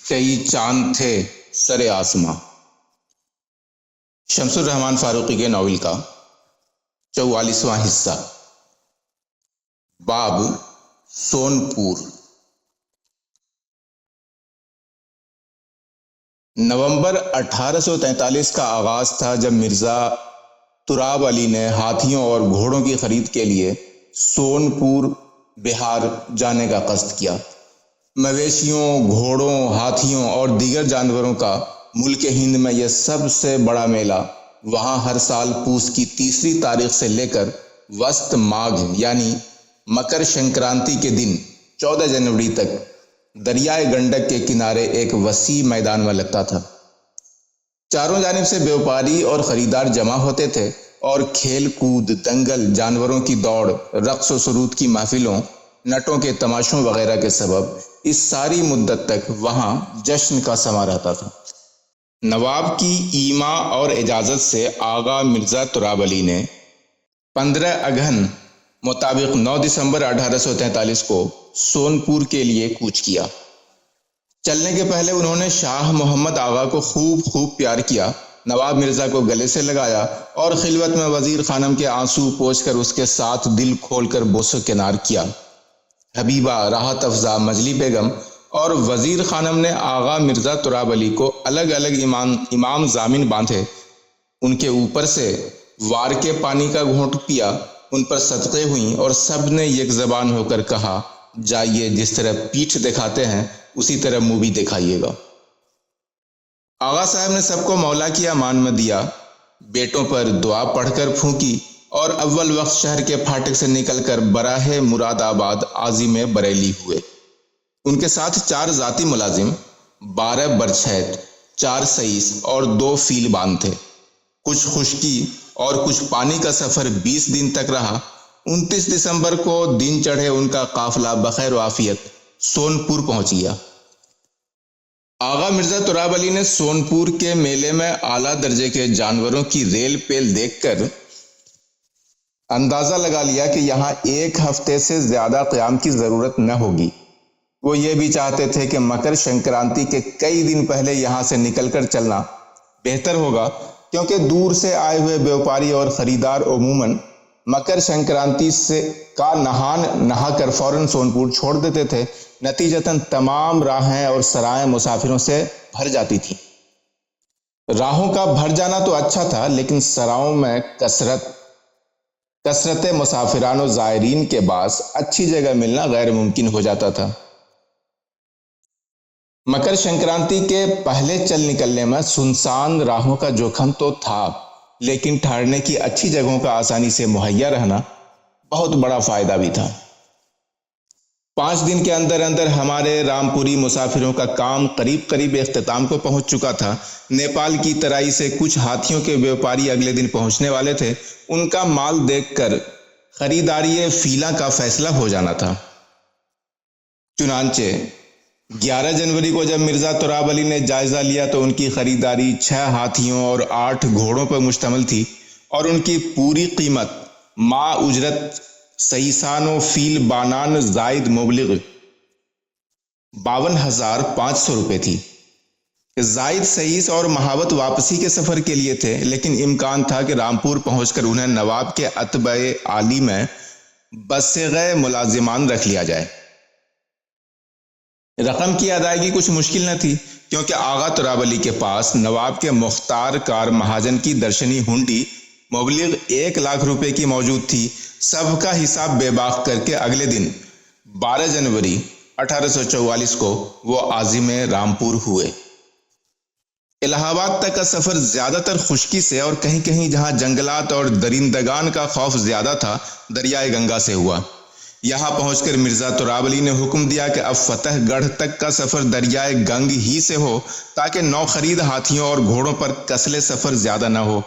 کئی چاند تھے سر آسماں، شمس الرحمن فاروقی کے ناول کا 44واں حصہ۔ باب سونپور۔ نومبر 1843 کا آغاز تھا جب مرزا تراب علی نے ہاتھیوں اور گھوڑوں کی خرید کے لیے سونپور بہار جانے کا قصد کیا۔ مویشیوں، گھوڑوں، ہاتھیوں اور دیگر جانوروں کا ملک ہند میں یہ سب سے بڑا میلہ وہاں ہر سال پوس کی 30 تاریخ سے لے کر وسط ماگھ یعنی مکر شنکرانتی کے دن 14 جنوری تک دریائے گنڈک کے کنارے ایک وسیع میدان میں لگتا تھا۔ چاروں جانب سے بیوپاری اور خریدار جمع ہوتے تھے اور کھیل کود، دنگل، جانوروں کی دوڑ، رقص و سرود کی محفلوں، نٹوں کے تماشوں وغیرہ کے سبب اس ساری مدت تک وہاں جشن کا سما رہتا تھا۔ نواب کی ایما اور اجازت سے آغا مرزا تراب علی نے 15 اگہن مطابق 9 دسمبر 1843 کو سونپور کے لیے کوچ کیا۔ چلنے کے پہلے انہوں نے شاہ محمد آغا کو خوب پیار کیا، نواب مرزا کو گلے سے لگایا اور خلوت میں وزیر خانم کے آنسو پوچھ کر اس کے ساتھ دل کھول کر بوسو کنار کیا۔ حبیبہ، راحت افزا، مجلی بیگم اور وزیر خانم نے آغا مرزا تراب علی کو الگ الگ امام ضامن باندھے، ان کے اوپر سے وار کے پانی کا گھونٹ پیا، ان پر صدقے ہوئیں اور سب نے یک زبان ہو کر کہا، جائیے جس طرح پیٹھ دکھاتے ہیں اسی طرح منہ بھی دکھائیے گا۔ آغا صاحب نے سب کو مولا کی امان میں دیا، بیٹوں پر دعا پڑھ کر پھونکی اور اول وقت شہر کے پھاٹک سے نکل کر براہ مراد آباد عازم بریلی ہوئے۔ ان کے ساتھ 4 ذاتی ملازم، 12 برچھیت، 4 سئیس اور 2 فیل بان تھے۔ کچھ خشکی اور کچھ پانی کا سفر 20 دن تک رہا۔ 29 دسمبر کو دن چڑھے ان کا قافلہ بخیر و عافیت سونپور پہنچ گیا۔ آغا مرزا تراب علی نے سونپور کے میلے میں اعلیٰ درجے کے جانوروں کی ریل پیل دیکھ کر اندازہ لگا لیا کہ یہاں 1 ہفتے سے زیادہ قیام کی ضرورت نہ ہوگی۔ وہ یہ بھی چاہتے تھے کہ مکر شنکرانتی کے کئی دن پہلے یہاں سے نکل کر چلنا بہتر ہوگا، کیونکہ دور سے آئے ہوئے بیوپاری اور خریدار عموماً مکر شنکرانتی کا نہا کر فوراً سونپور چھوڑ دیتے تھے، نتیجتاً تمام راہیں اور سرائیں مسافروں سے بھر جاتی تھیں۔ راہوں کا بھر جانا تو اچھا تھا، لیکن سراؤں میں کثرت مسافران و زائرین کے باعث اچھی جگہ ملنا غیر ممکن ہو جاتا تھا۔ مکر شنکرانتی کے پہلے چل نکلنے میں سنسان راہوں کا جوخم تو تھا، لیکن ٹھہرنے کی اچھی جگہوں کا آسانی سے مہیا رہنا بہت بڑا فائدہ بھی تھا۔ 5 دن کے اندر ہمارے رامپوری مسافروں کا کام قریب اختتام کو پہنچ چکا تھا۔ نیپال کی ترائی سے کچھ ہاتھیوں کے بیوپاری اگلے دن پہنچنے والے تھے، ان کا مال دیکھ کر خریداری فیلاں کا فیصلہ ہو جانا تھا۔ چنانچہ 11 جنوری کو جب مرزا تراب علی نے جائزہ لیا تو ان کی خریداری 6 ہاتھیوں اور 8 گھوڑوں پر مشتمل تھی، اور ان کی پوری قیمت ما اجرت سئیسان و فیل بانان زائد مبلغ 52,500 روپے تھی۔ زائد سئیس اور مہاوت واپسی کے سفر کے لیے تھے، لیکن امکان تھا کہ رامپور پہنچ کر انہیں نواب کے اتباع عالی میں بصیغہ ملازمان رکھ لیا جائے۔ رقم کی ادائیگی کچھ مشکل نہ تھی، کیونکہ آغا تراب علی کے پاس نواب کے مختار کار مہاجن کی درشنی ہنڈی مبلغ 1 لاکھ روپے کی موجود تھی۔ سب کا حساب بے باک کر کے اگلے دن 12 جنوری 1844 کو وہ عازم رامپور ہوئے۔ الہ آباد تک کا سفر زیادہ تر خشکی سے اور کہیں کہیں جہاں جنگلات اور درندگان کا خوف زیادہ تھا، دریائے گنگا سے ہوا۔ یہاں پہنچ کر مرزا تراب علی نے حکم دیا کہ اب فتح گڑھ تک کا سفر دریائے گنگ ہی سے ہو، تاکہ نو خرید ہاتھیوں اور گھوڑوں پر کسلے سفر زیادہ نہ ہو۔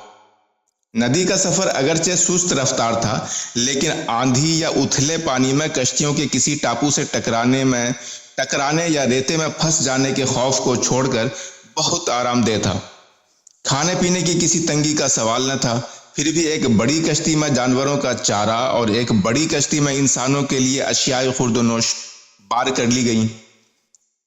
ندی کا سفر اگرچہ سست رفتار تھا، لیکن آندھی یا اتھلے پانی میں کشتیوں کے کسی ٹاپو سے ٹکرانے یا ریتے میں پھنس جانے کے خوف کو چھوڑ کر بہت آرام دہ تھا۔ کھانے پینے کی کسی تنگی کا سوال نہ تھا، پھر بھی ایک بڑی کشتی میں جانوروں کا چارہ اور ایک بڑی کشتی میں انسانوں کے لیے اشیاء خورد و نوش بار کر لی گئیں۔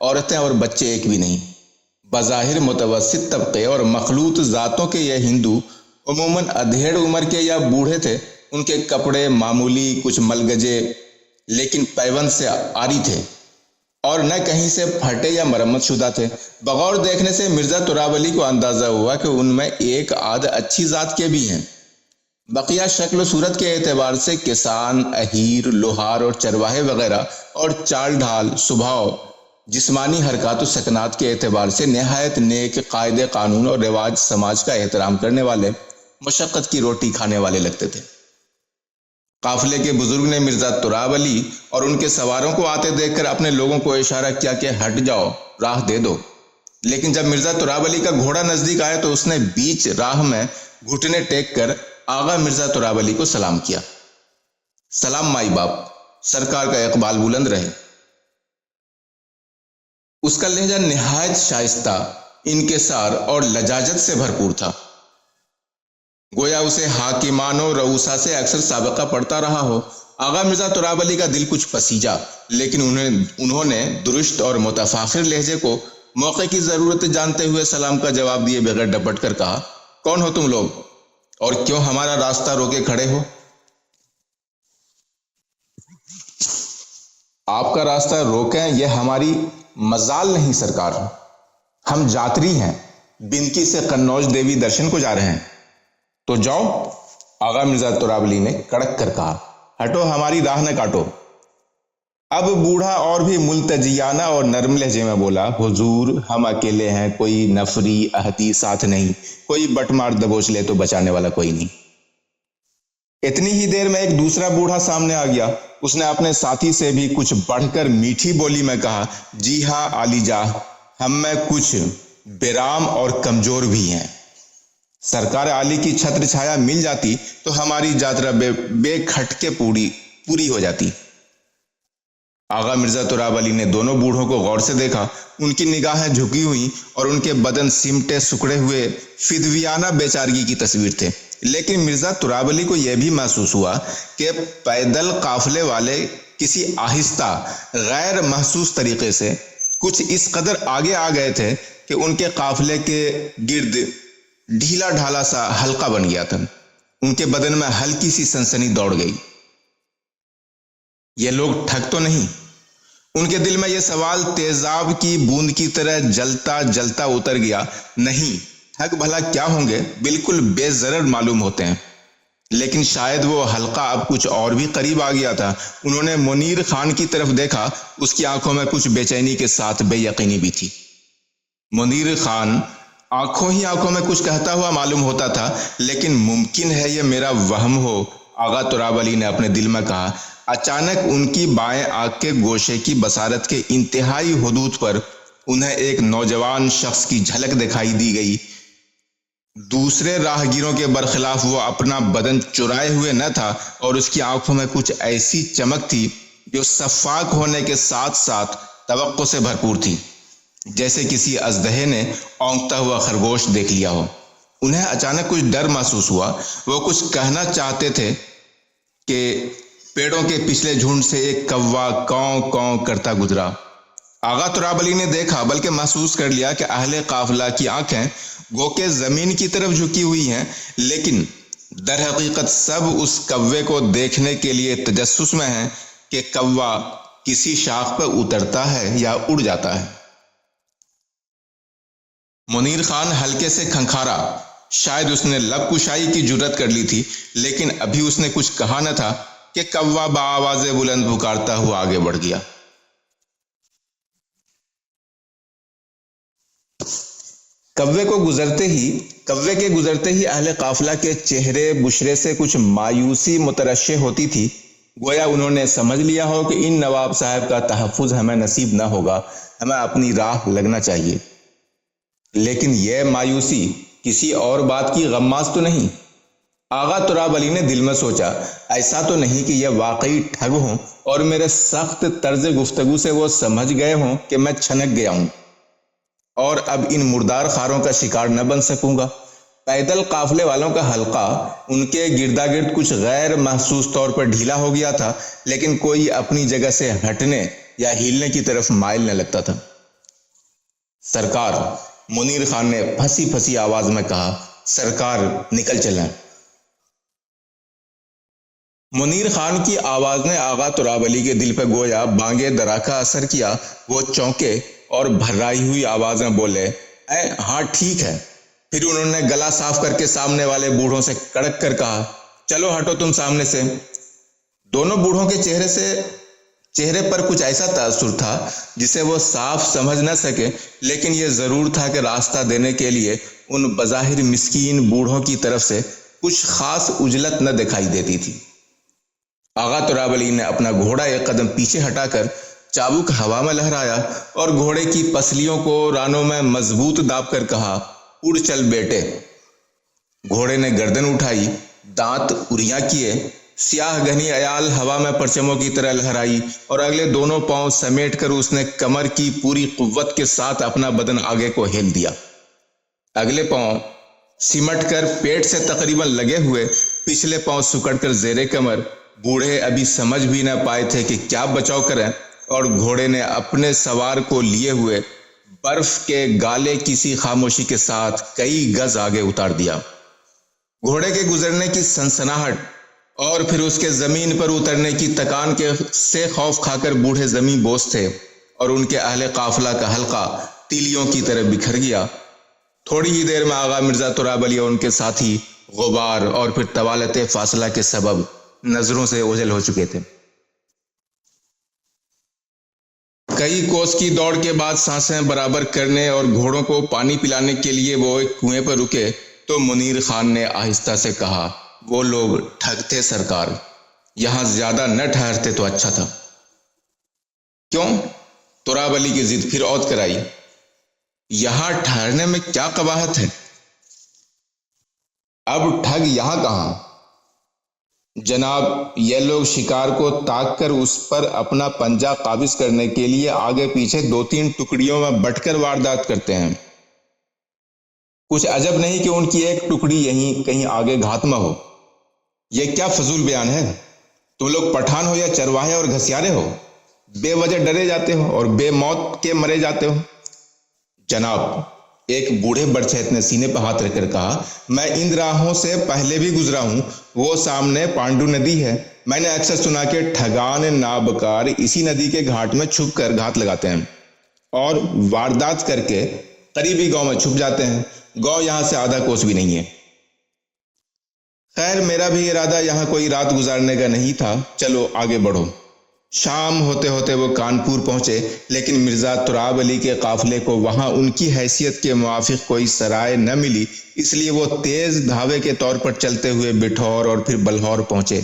عورتیں اور بچے ایک بھی نہیں۔ بظاہر متوسط طبقے اور مخلوط ذاتوں کے یہ ہندو عموماً ادھیڑ عمر کے یا بوڑھے تھے۔ ان کے کپڑے معمولی، کچھ ملگجے لیکن پیوند سے عاری تھے، اور نہ کہیں سے پھٹے یا مرمت شدہ تھے۔ بغور دیکھنے سے مرزا تراب علی کو اندازہ ہوا کہ ان میں ایک آدھ اچھی ذات کے بھی ہیں۔ بقیہ شکل و صورت کے اعتبار سے کسان، اہیر، لوہار اور چرواہے وغیرہ، اور چال ڈھال، سبھاؤ، جسمانی حرکات و سکنات کے اعتبار سے نہایت نیک، قاعدے قانون اور رواج سماج کا احترام کرنے والے، مشقت کی روٹی کھانے والے لگتے تھے۔ قافلے کے بزرگ نے مرزا تراب علی اور ان کے سواروں کو آتے دیکھ کر اپنے لوگوں کو اشارہ کیا کہ ہٹ جاؤ، راہ دے دو، لیکن جب مرزا تراب علی کا گھوڑا نزدیک آیا تو اس نے بیچ راہ میں گھٹنے ٹیک کر آغا مرزا تراب علی کو سلام کیا۔ سلام مائی باپ، سرکار کا اقبال بلند رہے۔ اس کا لہجہ نہایت شائستہ، انکسار اور لجاجت سے بھرپور تھا، گویا اسے حاکمان و رؤسا سے اکثر سابقہ پڑتا رہا ہو۔ آغا مرزا تراب علی کا دل کچھ پسیجا، لیکن انہوں نے درست اور متفاخر لہجے کو موقع کی ضرورت جانتے ہوئے سلام کا جواب دیے بغیر ڈپٹ کر کہا، کون ہو تم لوگ اور کیوں ہمارا راستہ روکے کھڑے ہو؟ آپ کا راستہ روکیں یہ ہماری مجال نہیں سرکار، ہم جاتری ہیں، بنکی سے قنوج دیوی درشن کو جا رہے ہیں۔ تو جاؤ، آغا مرزا تراب علی نے کڑک کر کہا، ہٹو، ہماری راہ نہ کاٹو۔ اب بوڑھا اور بھی ملتجیانہ اور نرم لہجے میں بولا، حضور ہم اکیلے ہیں، کوئی نفری احدی ساتھ نہیں، کوئی بٹ مار دبوچ لے تو بچانے والا کوئی نہیں۔ اتنی ہی دیر میں ایک دوسرا بوڑھا سامنے آ گیا۔ اس نے اپنے ساتھی سے بھی کچھ بڑھ کر میٹھی بولی میں کہا، جی ہاں عالی جاہ، ہم میں کچھ بیرام اور کمزور بھی ہیں، سرکار عالی کی چھتر چھایا مل جاتی تو ہماری یاترا بے کھٹکے پوری ہو جاتی۔ آغا مرزا تراب علی نے دونوں بوڑھوں کو غور سے دیکھا۔ ان کی نگاہیں جھکی ہوئی اور ان کے بدن سمٹے سکڑے ہوئے فدویانہ بیچارگی کی تصویر تھے، لیکن مرزا تراب علی کو یہ بھی محسوس ہوا کہ پیدل قافلے والے کسی آہستہ، غیر محسوس طریقے سے کچھ اس قدر آگے آ گئے تھے کہ ان کے قافلے کے گرد ڈھیلا ڈھالا سا حلقہ بن گیا تھا۔ ان کے بدن میں ہلکی سی سنسنی دوڑ گئی، یہ لوگ ٹھگ تو نہیں؟ ان کے دل میں یہ سوال تیزاب کی بوند کی طرح جلتا جلتا اتر گیا۔ نہیں، ٹھگ بھلا کیا ہوں گے، بالکل بے ضرر معلوم ہوتے ہیں۔ لیکن شاید وہ حلقہ اب کچھ اور بھی قریب آ گیا تھا۔ انہوں نے منیر خان کی طرف دیکھا، اس کی آنکھوں میں کچھ بے چینی کے ساتھ بے یقینی بھی تھی۔ منیر خان آنکھوں ہی آنکھوں میں کچھ کہتا ہوا معلوم ہوتا تھا، لیکن ممکن ہے یہ میرا وہم ہو، آغا تراب علی نے اپنے دل میں کہا۔ اچانک ان کی بائیں آنکھ کے گوشے کی بصارت کے انتہائی حدود پر انہیں ایک نوجوان شخص کی جھلک دکھائی دی گئی۔ دوسرے راہگیروں کے برخلاف وہ اپنا بدن چرائے ہوئے نہ تھا، اور اس کی آنکھوں میں کچھ ایسی چمک تھی جو شفاف ہونے کے ساتھ ساتھ توقع سے بھرپور تھی، جیسے کسی اژدہے نے اونگتا ہوا خرگوش دیکھ لیا ہو۔ انہیں اچانک کچھ ڈر محسوس ہوا۔ وہ کچھ کہنا چاہتے تھے کہ پیڑوں کے پچھلے جھنڈ سے ایک کوا کاؤں کاؤں کرتا گزرا۔ آغا تراب علی نے دیکھا، بلکہ محسوس کر لیا کہ اہل قافلہ کی آنکھیں گو کہ زمین کی طرف جھکی ہوئی ہیں، لیکن در حقیقت سب اس کوے کو دیکھنے کے لیے تجسس میں ہیں کہ کوا کسی شاخ پر اترتا ہے یا اڑ جاتا ہے۔ منیر خان ہلکے سے کھنکھارا۔ شاید اس نے لب کشائی کی جرات کر لی تھی، لیکن ابھی اس نے کچھ کہا نہ تھا کہ کوا بآواز بلند پکارتا ہوا آگے بڑھ گیا۔ کوے کے گزرتے ہی اہل قافلہ کے چہرے بشرے سے کچھ مایوسی مترشح ہوتی تھی، گویا انہوں نے سمجھ لیا ہو کہ ان نواب صاحب کا تحفظ ہمیں نصیب نہ ہوگا، ہمیں اپنی راہ لگنا چاہیے۔ لیکن یہ مایوسی کسی اور بات کی غماز تو نہیں؟ آغا تراب علی نے دل میں سوچا، ایسا تو نہیں کہ یہ واقعی ٹھگ ہوں اور میرے سخت طرز گفتگو سے وہ سمجھ گئے ہوں کہ میں چھنک گیا ہوں اور اب ان مردار خاروں کا شکار نہ بن سکوں گا۔ پیدل قافلے والوں کا حلقہ ان کے گردا گرد کچھ غیر محسوس طور پر ڈھیلا ہو گیا تھا، لیکن کوئی اپنی جگہ سے ہٹنے یا ہلنے کی طرف مائل نہ لگتا تھا۔ سرکار، منیر خان نے پھنسی پھنسی آواز میں کہا، سرکار نکل چلیں۔ منیر خان کی آواز نے آغا تراب علی کے دل پہ گویا بانگے درا کا اثر کیا۔ وہ چونکے اور بھرائی ہوئی آواز میں بولے، ہاں ٹھیک ہے۔ پھر انہوں نے گلا صاف کر کے سامنے والے بوڑھوں سے کڑک کر کہا، چلو ہٹو تم سامنے سے۔ دونوں بوڑھوں کے چہرے پر کچھ ایسا تاثر تھا جسے وہ صاف سمجھ نہ سکے، لیکن یہ ضرور تھا کہ راستہ دینے کے لیے ان بظاہر مسکین بوڑھوں کی طرف سے کچھ خاص عجلت نہ دکھائی دیتی تھی۔ آغا تراب علی نے اپنا گھوڑا ایک قدم پیچھے ہٹا کر چابک ہوا میں لہرایا اور گھوڑے کی پسلیوں کو رانوں میں مضبوط داب کر کہا، اڑ چل بیٹے۔ گھوڑے نے گردن اٹھائی، دانت اریاں کیے، سیاہ گھنی عیال ہوا میں پرچموں کی طرح لہرائی اور اگلے دونوں پاؤں سمیٹ کر اس نے کمر کی پوری قوت کے ساتھ اپنا بدن آگے کو ہیل دیا۔ اگلے پاؤں سمٹ کر پیٹ سے تقریباً لگے ہوئے، پچھلے پاؤں سکڑ کر زیر کمر، بوڑھے ابھی سمجھ بھی نہ پائے تھے کہ کیا بچاؤ کریں، اور گھوڑے نے اپنے سوار کو لیے ہوئے برف کے گالے کسی خاموشی کے ساتھ کئی گز آگے اتار دیا۔ گھوڑے کے گزرنے کی سنسناہٹ اور پھر اس کے زمین پر اترنے کی تکان سے خوف کھا کر بوڑھے زمین بوس تھے اور ان کے اہل قافلہ کا حلقہ تیلیوں کی طرح بکھر گیا۔ تھوڑی ہی دیر میں آغا مرزا تراب علی اور ان کے ساتھی غبار اور پھر طوالت فاصلہ کے سبب نظروں سے اوجھل ہو چکے تھے۔ کئی کوس کی دوڑ کے بعد سانسیں برابر کرنے اور گھوڑوں کو پانی پلانے کے لیے وہ ایک کنویں پر رکے تو منیر خان نے آہستہ سے کہا، وہ لوگ ٹھگ تھے سرکار، یہاں زیادہ نہ ٹھہرتے تو اچھا تھا۔ کیوں؟ تراب علی کی ضد پھر عود کرائی، یہاں ٹھہرنے میں کیا قباحت ہے؟ اب ٹھگ یہاں کہاں؟ جناب، یہ لوگ شکار کو تاک کر اس پر اپنا پنجہ قابض کرنے کے لیے آگے پیچھے 2-3 ٹکڑیوں میں بٹ کر واردات کرتے ہیں۔ کچھ عجب نہیں کہ ان کی ایک ٹکڑی یہیں کہیں آگے گھات میں ہو۔ یہ کیا فضول بیان ہے؟ تم لوگ پٹھان ہو یا چرواہے اور گھسیارے ہو؟ بے وجہ ڈرے جاتے ہو اور بے موت کے مرے جاتے ہو۔ جناب، ایک بوڑھے برچھیت نے سینے پہ ہاتھ رکھ کر کہا، میں ان راہوں سے پہلے بھی گزرا ہوں، وہ سامنے پانڈو ندی ہے، میں نے اکثر سنا کہ ٹھگان نابکار اسی ندی کے گھاٹ میں چھپ کر گھات لگاتے ہیں اور واردات کر کے قریبی گاؤں میں چھپ جاتے ہیں۔ گاؤں یہاں سے آدھا کوس بھی نہیں ہے۔ خیر، میرا بھی ارادہ یہاں کوئی رات گزارنے کا نہیں تھا، چلو آگے بڑھو۔ شام ہوتے ہوتے وہ کانپور پہنچے، لیکن مرزا تراب علی کے قافلے کو وہاں ان کی حیثیت کے موافق کوئی سرائے نہ ملی، اس لیے وہ تیز دھاوے کے طور پر چلتے ہوئے بٹھور اور پھر بلہور پہنچے،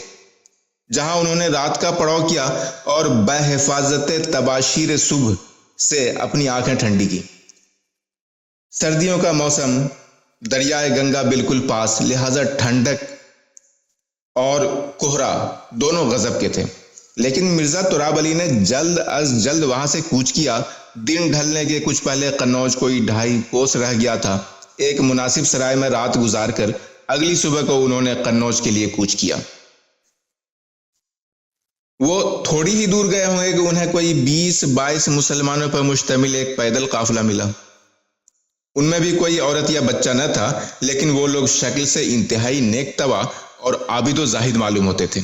جہاں انہوں نے رات کا پڑاؤ کیا اور بحفاظت تباشیر صبح سے اپنی آنکھیں ٹھنڈی کی۔ سردیوں کا موسم، دریائے گنگا بالکل پاس، لہذا ٹھنڈک اور کہرا دونوں غضب کے تھے، لیکن مرزا تراب علی نے جلد از جلد وہاں سے کوچ کیا۔ دن ڈھلنے کے کچھ پہلے قنوج کوئی 2.5 کوس رہ گیا تھا۔ ایک مناسب سرائے میں رات گزار کر اگلی صبح کو انہوں نے قنوج کے لیے کوچ کیا۔ وہ تھوڑی ہی دور گئے ہوں گے کہ انہیں کوئی 20-22 مسلمانوں پر مشتمل ایک پیدل قافلہ ملا۔ ان میں بھی کوئی عورت یا بچہ نہ تھا، لیکن وہ لوگ شکل سے انتہائی نیک طبع اور عابد و زاہد معلوم ہوتے تھے۔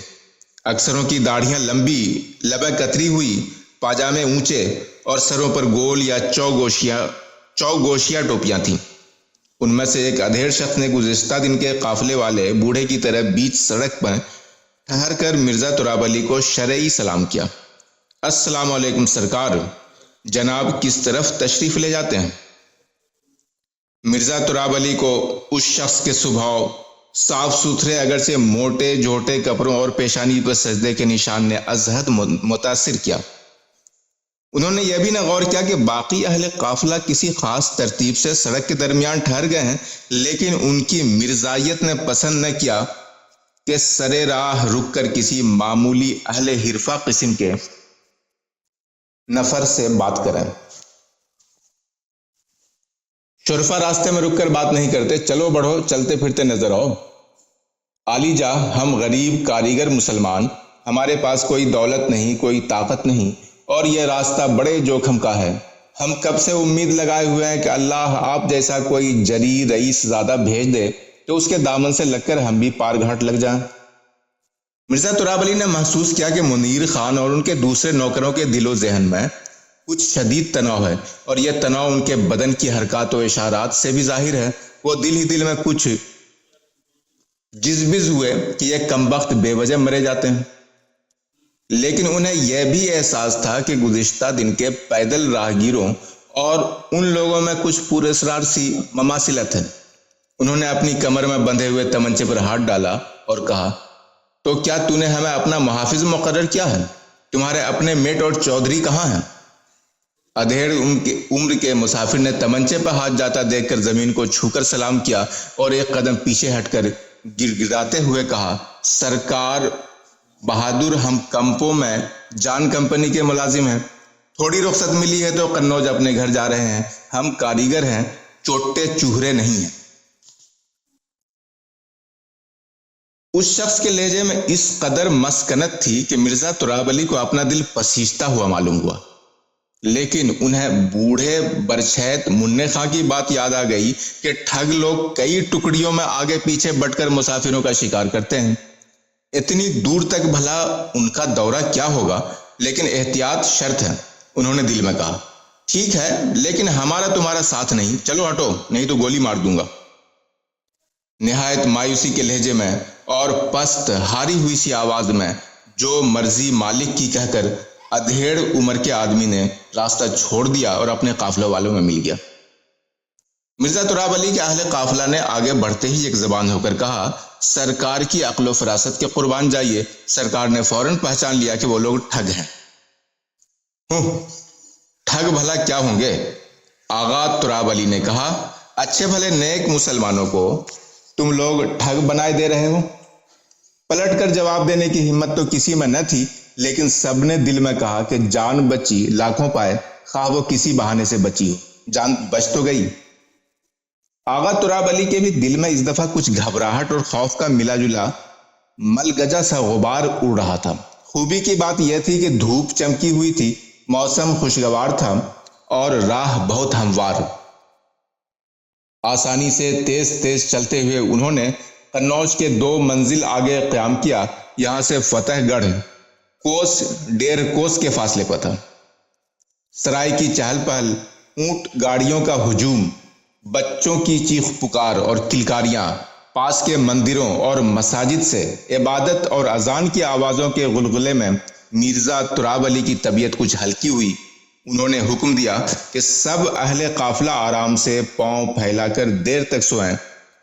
اکثروں کی داڑھیاں لمبی، لبیں کتری ہوئی، پاجامے اونچے اور سروں پر گول یا چوگوشیا ٹوپیاں تھیں۔ ان میں سے ایک ادھیڑ شخص نے گزشتہ دن کے قافلے والے بوڑھے کی طرح بیچ سڑک پر ٹھہر کر مرزا تراب علی کو شرعی سلام کیا۔ السلام علیکم سرکار، جناب کس طرف تشریف لے جاتے ہیں؟ مرزا تراب علی کو اس شخص کے سبھاؤ، صاف ستھرے اگرچہ موٹے جھوٹے کپڑوں اور پیشانی پر سجدے کے نشان نے ازحد متاثر کیا۔ انہوں نے یہ بھی نہ غور کیا کہ باقی اہل قافلہ کسی خاص ترتیب سے سڑک کے درمیان ٹھہر گئے ہیں، لیکن ان کی مرزائیت نے پسند نہ کیا کہ سرے راہ رک کر کسی معمولی اہل حرفہ قسم کے نفر سے بات کریں۔ شرفا راستے میں رک کر بات نہیں کرتے، چلو بڑھو، چلتے پھرتے نظر آؤ۔ عالی جاہ، ہم غریب کاریگر مسلمان، ہمارے پاس کوئی دولت نہیں، کوئی طاقت نہیں، اور یہ راستہ بڑے جوکھم کا ہے۔ ہم کب سے امید لگائے ہوئے ہیں کہ اللہ آپ جیسا کوئی جری رئیس زادہ بھیج دے تو اس کے دامن سے لگ کر ہم بھی پار گھاٹ لگ جائیں۔ مرزا تراب علی نے محسوس کیا کہ منیر خان اور ان کے دوسرے نوکروں کے دل و ذہن میں کچھ شدید تناؤ ہے، اور یہ تناؤ ان کے بدن کی حرکات و اشارات سے بھی ظاہر ہے۔ وہ دل ہی دل میں کچھ جزبز ہوئے کہ یہ کمبخت بے وجہ مرے جاتے ہیں، لیکن انہیں یہ بھی احساس تھا کہ گزشتہ دن کے پیدل راہگیروں اور ان لوگوں میں کچھ پر اسرار سی مماثلت ہے۔ انہوں نے اپنی کمر میں بندھے ہوئے تمنچے پر ہاتھ ڈالا اور کہا، تو کیا تو نے ہمیں اپنا محافظ مقرر کیا ہے؟ تمہارے اپنے میٹ اور چودھری کہاں ہیں؟ ادھیڑ عمر کے مسافر نے تمنچے پر ہاتھ جاتا دیکھ کر زمین کو چھو کر سلام کیا اور ایک قدم پیچھے ہٹ کر گر گراتے ہوئے کہا، سرکار بہادر، ہم کمپوں میں جان کمپنی کے ملازم ہیں، تھوڑی رخصت ملی ہے تو قنوج اپنے گھر جا رہے ہیں، ہم کاریگر ہیں، چوٹے چوہرے نہیں ہیں۔ اس شخص کے لہجے میں اس قدر مسکنت تھی کہ مرزا تراب علی کو اپنا دل پسیجتا ہوا معلوم ہوا، لیکن انہیں بوڑھے برچھیت منع خاں کی بات یاد آ گئی کہ ٹھگ لوگ کئی ٹکڑیوں میں آگے پیچھے بٹ کر مسافروں کا شکار کرتے ہیں۔ اتنی دور تک بھلا ان کا دورہ کیا ہوگا، لیکن احتیاط شرط ہے۔ انہوں نے دل میں کہا، ٹھیک ہے، لیکن ہمارا تمہارا ساتھ نہیں، چلو ہٹو نہیں تو گولی مار دوں گا۔ نہایت مایوسی کے لہجے میں اور پست ہاری ہوئی سی آواز میں، جو مرضی مالک کی کہہ کر ادھیڑ عمر کے آدمی نے راستہ چھوڑ دیا اور اپنے قافلہ والوں میں مل گیا۔ مرزا تراب علی کے اہل قافلہ نے آگے بڑھتے ہی ایک زبان ہو کر کہا، سرکار کی عقل و فراست کے قربان جائیے۔ سرکار نے فوراً پہچان لیا کہ وہ لوگ ٹھگ ہیں۔ ٹھگ بھلا کیا ہوں گے؟ آغا تراب علی نے کہا، اچھے بھلے نیک مسلمانوں کو تم لوگ ٹھگ بنائے دے رہے ہو؟ پلٹ کر جواب دینے کی ہمت تو کسی میں نہ تھی، لیکن سب نے دل میں کہا کہ جان بچی لاکھوں پائے، خواہ وہ کسی بہانے سے بچی ہو، جان بچ تو گئی۔ آغا تراب علی کے بھی دل میں اس دفعہ کچھ گھبراہٹ اور خوف کا ملا جلا ملگجا سا غبار اڑ رہا تھا۔ خوبی کی بات یہ تھی کہ دھوپ چمکی ہوئی تھی، موسم خوشگوار تھا اور راہ بہت ہموار۔ آسانی سے تیز تیز چلتے ہوئے انہوں نے قنوج کے 2 منزل آگے قیام کیا۔ یہاں سے فتح گڑھ کوس 1.5 کوس کے فاصلے پر تھا۔ سرائے کی چہل پہل، اونٹ گاڑیوں کا ہجوم، بچوں کی چیخ پکار اور کلکاریاں، پاس کے مندروں اور مساجد سے عبادت اور اذان کی آوازوں کے غلغلے میں مرزا تراب علی کی طبیعت کچھ ہلکی ہوئی۔ انہوں نے حکم دیا کہ سب اہل قافلہ آرام سے پاؤں پھیلا کر دیر تک سوئیں۔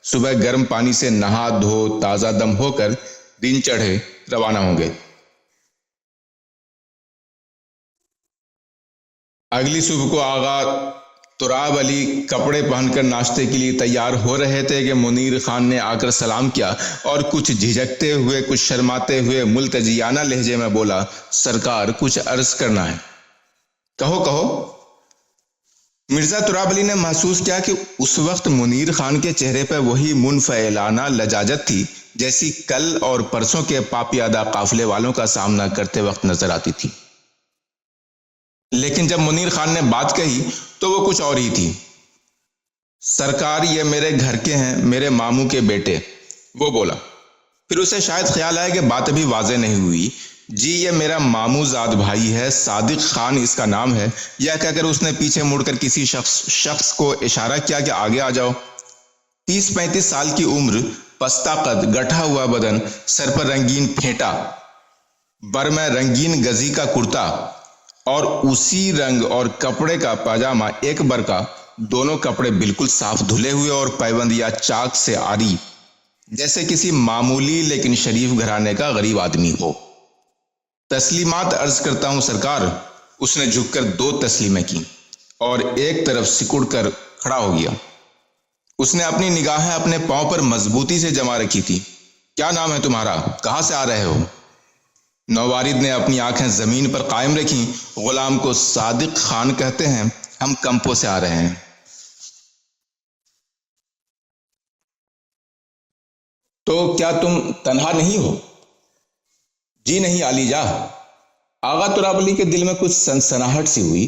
صبح گرم پانی سے نہا دھو تازہ دم ہو کر دن چڑھے روانہ ہوں گے۔ اگلی صبح کو آغا تراب علی کپڑے پہن کر ناشتے کے لیے تیار ہو رہے تھے کہ منیر خان نے آ کر سلام کیا اور کچھ جھجکتے ہوئے، کچھ شرماتے ہوئے ملتجیانہ لہجے میں بولا، سرکار کچھ عرض کرنا ہے۔ کہو کہو۔ مرزا تراب علی نے محسوس کیا کہ اس وقت منیر خان کے چہرے پر وہی منفعلانہ لجاجت تھی جیسی کل اور پرسوں کے پاپیادہ قافلے والوں کا سامنا کرتے وقت نظر آتی تھی، لیکن جب منیر خان نے بات کہی تو وہ کچھ اور ہی تھی۔ سرکار یہ میرے گھر کے ہیں، میرے ماموں کے بیٹے، وہ بولا۔ پھر اسے شاید خیال آیا کہ بات ابھی واضح نہیں ہوئی۔ جی یہ میرا ماموں زاد بھائی ہے، صادق خان اس کا نام ہے۔ یا کہہ کر اس نے پیچھے مڑ کر کسی شخص کو اشارہ کیا کہ آگے آ جاؤ۔ 30-35 سال کی عمر، پستہ قد، گٹھا ہوا بدن، سر پر رنگین پھینٹا، بر میں رنگین گزی کا کرتا اور اسی رنگ اور کپڑے کا پاجامہ ایک بر کا، دونوں کپڑے بالکل صاف دھلے ہوئے اور پیوند یا چاک سے آری، جیسے کسی معمولی لیکن شریف گھرانے کا غریب آدمی ہو۔ تسلیمات عرض کرتا ہوں سرکار۔ اس نے جھک کر 2 تسلیمیں کی اور ایک طرف سکڑ کر کھڑا ہو گیا۔ اس نے اپنی نگاہیں اپنے پاؤں پر مضبوطی سے جما رکھی تھی۔ کیا نام ہے تمہارا؟ کہاں سے آ رہے ہو؟ نوارد نے اپنی آنکھیں زمین پر قائم رکھیں۔ غلام کو صادق خان کہتے ہیں، ہم کمپوں سے آ رہے ہیں۔ تو کیا تم تنہا نہیں ہو؟ جی نہیں علی جا۔ آغا تراب علی کے دل میں کچھ سنسناہٹ سی ہوئی۔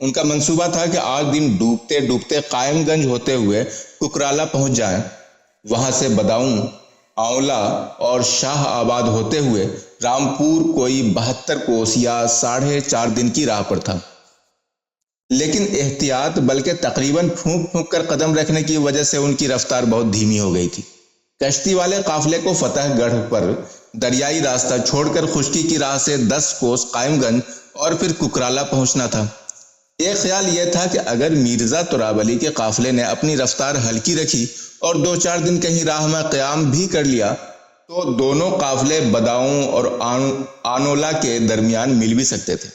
ان کا منصوبہ تھا کہ آج دن ڈوبتے ڈوبتے قائم گنج ہوتے ہوئے ککرالا پہنچ جائیں، وہاں سے بداؤں، آولا اور شاہ آباد ہوتے ہوئے رامپور کوئی 72 کوس یا 4.5 دن کی راہ پر تھا۔ لیکن احتیاط بلکہ تقریباً پھونک پھونک کر قدم رکھنے کی وجہ سے ان کی رفتار بہت دھیمی ہو گئی تھی۔ کشتی والے قافلے کو فتح گڑھ پر دریائی راستہ چھوڑ کر خشکی کی راہ سے 10 کوس قائم گنج اور پھر ککرالا پہنچنا تھا۔ ایک خیال یہ تھا کہ اگر مرزا تراب علی کے قافلے نے اپنی رفتار ہلکی رکھی اور 2-4 دن کہیں راہ میں قیام بھی کر لیا تو دونوں قافلے بداؤں اور آنولا کے درمیان مل بھی سکتے تھے۔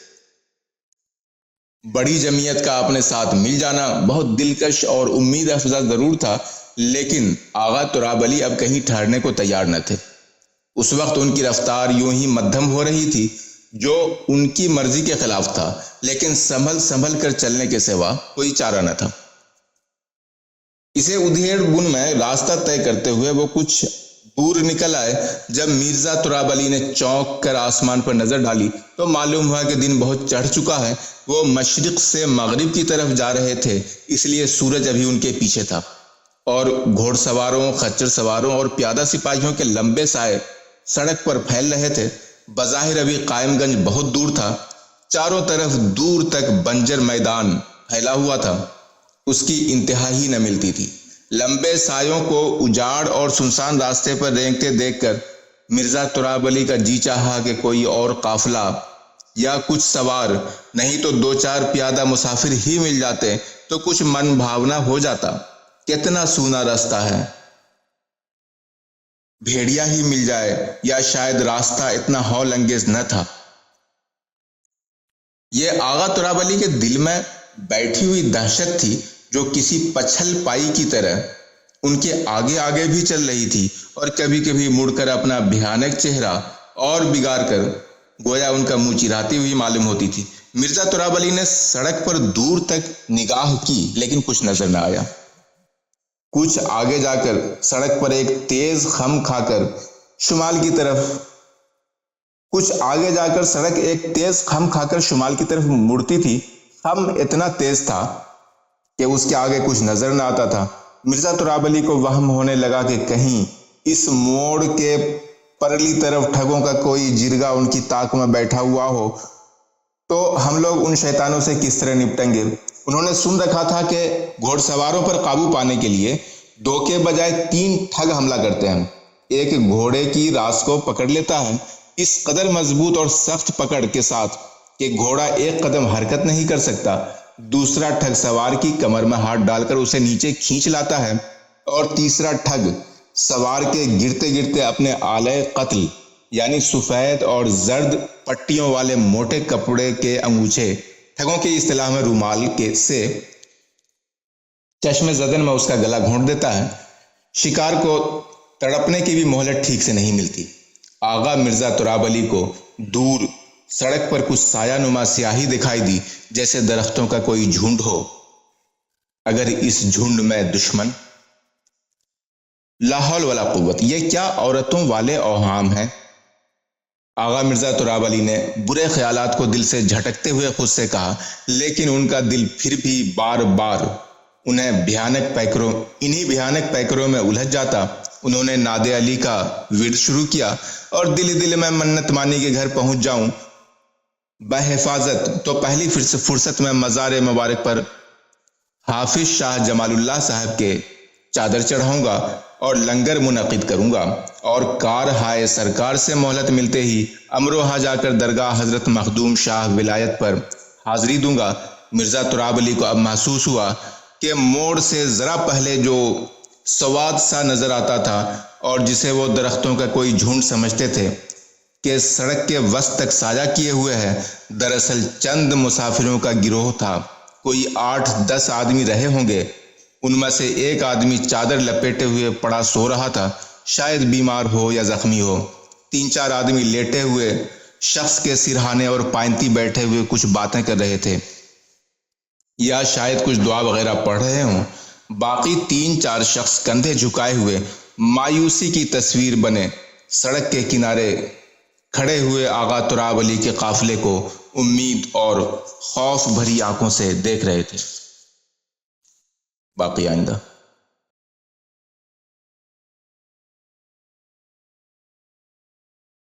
بڑی جمعیت کا اپنے ساتھ مل جانا بہت دلکش اور امید افزا ضرور تھا، لیکن آغا تراب علی اب کہیں ٹھہرنے کو تیار نہ تھے۔ اس وقت ان کی رفتار یوں ہی مدھم ہو رہی تھی، جو ان کی مرضی کے خلاف تھا، لیکن سنبھل کر چلنے کے سوا کوئی چارہ نہ تھا۔ اسے ادھیڑ بن میں راستہ طے کرتے ہوئے وہ کچھ دور نکل آئے۔ جب مرزا تراب علی نے چونک کر آسمان پر نظر ڈالی تو معلوم ہوا کہ دن بہت چڑھ چکا ہے۔ وہ مشرق سے مغرب کی طرف جا رہے تھے، اس لیے سورج ابھی ان کے پیچھے تھا، اور گھوڑ سواروں، خچر سواروں اور پیادہ سپاہیوں کے لمبے سائے سڑک پر پھیل رہے تھے۔ بظاہر ابھی قائم گنج بہت دور تھا، چاروں طرف دور تک بنجر میدان پھیلا ہوا تھا، اس کی انتہا ہی نہ ملتی تھی۔ لمبے سایوں کو اجاڑ اور سنسان راستے پر رینگتے دیکھ کر مرزا تراب علی کا جی چاہا کہ کوئی اور قافلہ یا کچھ سوار نہیں تو 2-4 پیادہ مسافر ہی مل جاتے تو کچھ من بھاونا ہو جاتا۔ کتنا سونا راستہ ہے، بھیڑیا ہی مل جائے، یا شاید راستہ اتنا ہول انگیز نہ تھا۔ یہ آغا تراب علی کے دل میں بیٹھی ہوئی دہشت تھی جو کسی پچھل پائی کی طرح ان کے آگے آگے بھی چل رہی تھی، اور کبھی کبھی مڑ کر اپنا بھیانک چہرہ اور بگاڑ کر گویا ان کا منہ چراتی ہوئی معلوم ہوتی تھی۔ مرزا تراب علی نے سڑک پر دور تک نگاہ کی، لیکن کچھ نظر نہ آیا۔ کچھ آگے جا کر سڑک پر ایک تیز خم کھا کر شمال کی طرف مڑتی تھی۔ خم اتنا تیز تھا کہ اس کے آگے کچھ نظر نہ آتا تھا۔ مرزا تراب علی کو وہم ہونے لگا کہ کہیں اس موڑ کے پرلی طرف ٹھگوں کا کوئی جرگا ان کی طاق میں بیٹھا ہوا ہو تو ہم لوگ ان شیطانوں سے کس طرح نپٹیں گے۔ انہوں نے سن رکھا تھا کہ گھوڑ سواروں پر قابو پانے کے لیے 2 کے بجائے 3 ٹھگ حملہ کرتے ہیں۔ ایک گھوڑے کی راس کو پکڑ لیتا ہے، اس قدر مضبوط اور سخت پکڑ کے ساتھ کہ گھوڑا ایک قدم حرکت نہیں کر سکتا۔ دوسرا ٹھگ سوار کی کمر میں ہاتھ ڈال کر اسے نیچے کھینچ لاتا ہے، اور تیسرا ٹھگ سوار کے گرتے گرتے اپنے آلے قتل یعنی سفید اور زرد پٹیوں والے موٹے کپڑے کے انگوچھے، ٹھگوں کی اصطلاح میں رومال سے چشم زدن میں اس کا گلا گھونٹ دیتا ہے۔ شکار کو تڑپنے کی بھی مہلت ٹھیک سے نہیں ملتی۔ آغا مرزا تراب علی کو دور سڑک پر کچھ سایہ نما سیاہی دکھائی دی، جیسے درختوں کا کوئی جھنڈ ہو۔ اگر اس جھنڈ میں دشمن، لا حول ولا قوت، یہ کیا عورتوں والے اوہام ہیں؟ آغا مرزا تراب علی نے برے خیالات کو دل سے جھٹکتے ہوئے خود سے کہا، لیکن ان کا دل پھر بھی بار بار انہیں بھیانک پیکروں میں الجھ جاتا۔ انہوں نے ناد علی کا ورد شروع کیا، اور دل میں منت مانی کے گھر پہنچ جاؤں بحفاظت تو پہلی فرصت میں مزار مبارک پر حافظ شاہ جمال اللہ صاحب کے چادر چڑھاؤں گا اور لنگر منعقد کروں گا، اور کار ہائے سرکار سے مہلت ملتے ہی امروہہ جا کر درگاہ حضرت مخدوم شاہ ولایت پر حاضری دوں گا۔ مرزا تراب علی کو اب محسوس ہوا کہ موڑ سے ذرا پہلے جو سواد سا نظر آتا تھا اور جسے وہ درختوں کا کوئی جھنڈ سمجھتے تھے کہ سڑک کے وسط تک سایہ کیے ہوئے ہے، دراصل چند مسافروں کا گروہ تھا۔ کوئی 8-10 آدمی رہے ہوں گے۔ ان میں سے ایک آدمی چادر لپیٹے ہوئے پڑا سو رہا تھا، شاید بیمار ہو یا زخمی ہو۔ 3-4 آدمی لیٹے ہوئے شخص کے سرہانے اور پائنتی بیٹھے ہوئے کچھ باتیں کر رہے تھے، یا شاید کچھ دعا وغیرہ پڑھ رہے ہوں۔ باقی 3-4 شخص کندھے جھکائے ہوئے مایوسی کی تصویر بنے سڑک کے کنارے کھڑے ہوئے آغا تراب علی کے قافلے کو امید اور خوف بھری آنکھوں سے دیکھ رہے تھے۔ باقی آئندہ۔